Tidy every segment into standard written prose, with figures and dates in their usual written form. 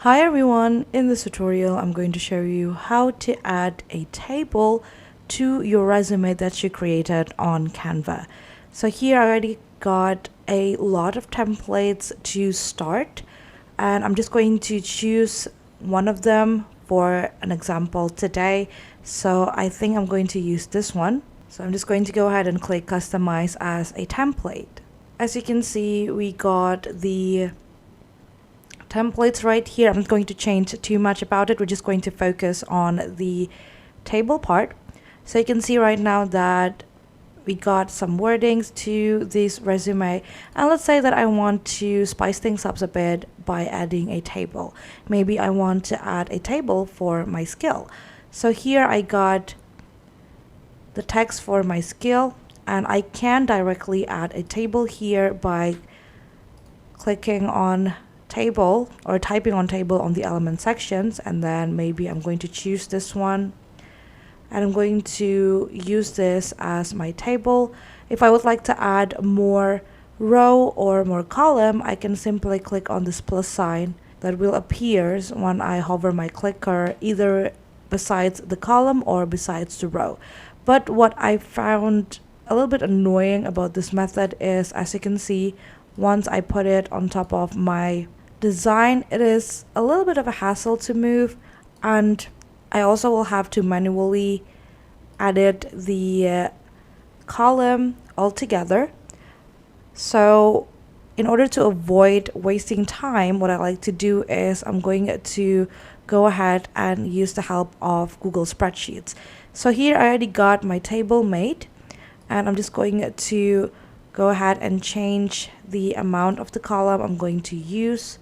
Hi everyone, in this tutorial I'm going to show you how to add a table to your resume that you created on Canva. So here I already got a lot of templates to start, and I'm just going to choose one of them for an example today. So I think I'm going to use this one. So I'm just going to go ahead and click customize as a template. As you can see, we got the templates right here. I'm not going to change too much about it. We're just going to focus on the table part. So you can see right now that we got some wordings to this resume, and let's say that I want to spice things up a bit by adding a table. Maybe I want to add a table for my skill. So here I got the text for my skill, and I can directly add a table here by clicking on table or typing on table on the element sections, and then maybe I'm going to choose this one and I'm going to use this as my table. If I would like to add more row or more column, I can simply click on this plus sign that will appear when I hover my clicker either besides the column or besides the row. But what I found a little bit annoying about this method is, as you can see, once I put it on top of my design, it is a little bit of a hassle to move, and I also will have to manually edit the column altogether. So in order to avoid wasting time, what I like to do is I'm going to go ahead and use the help of Google Spreadsheets. So here I already got my table made, and I'm just going to go ahead and change the amount of the column I'm going to use.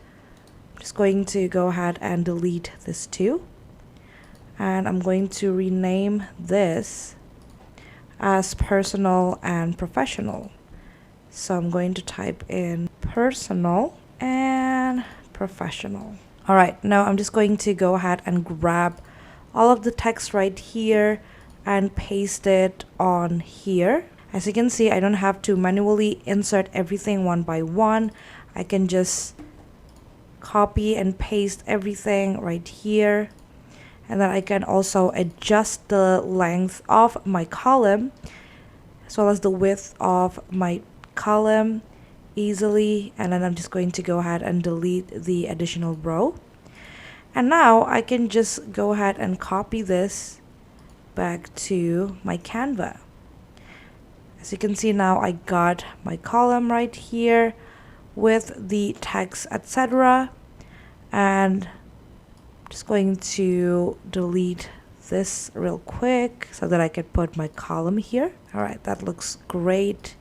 I'm just going to go ahead and delete this too, and I'm going to rename this as personal and professional. So I'm going to type in personal and professional. All right, now I'm just going to go ahead and grab all of the text right here and paste it on here. As you can see, I don't have to manually insert everything one by one. I can just copy and paste everything right here, and then I can also adjust the length of my column as well as the width of my column easily. And then I'm just going to go ahead and delete the additional row, and now I can just go ahead and copy this back to my Canva. As you can see, now I got my column right here with the text, etc. And I'm just going to delete this real quick so that I can put my column here. All right, that looks great.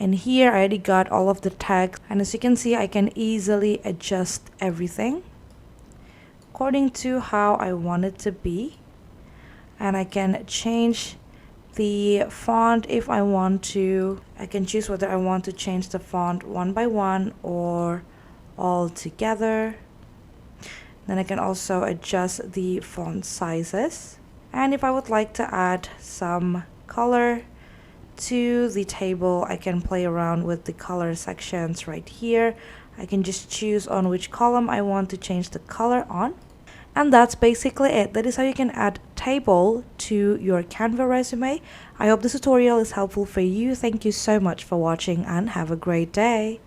And here I already got all of the text, and as you can see, I can easily adjust everything according to how I want it to be. And I can change the font if I want to. I can choose whether I want to change the font one by one or all together. Then I can also adjust the font sizes. And if I would like to add some color to the table, I can play around with the color sections right here. I can just choose on which column I want to change the color on. And that's basically it. That is how you can add table to your Canva resume. I hope this tutorial is helpful for you. Thank you so much for watching and have a great day.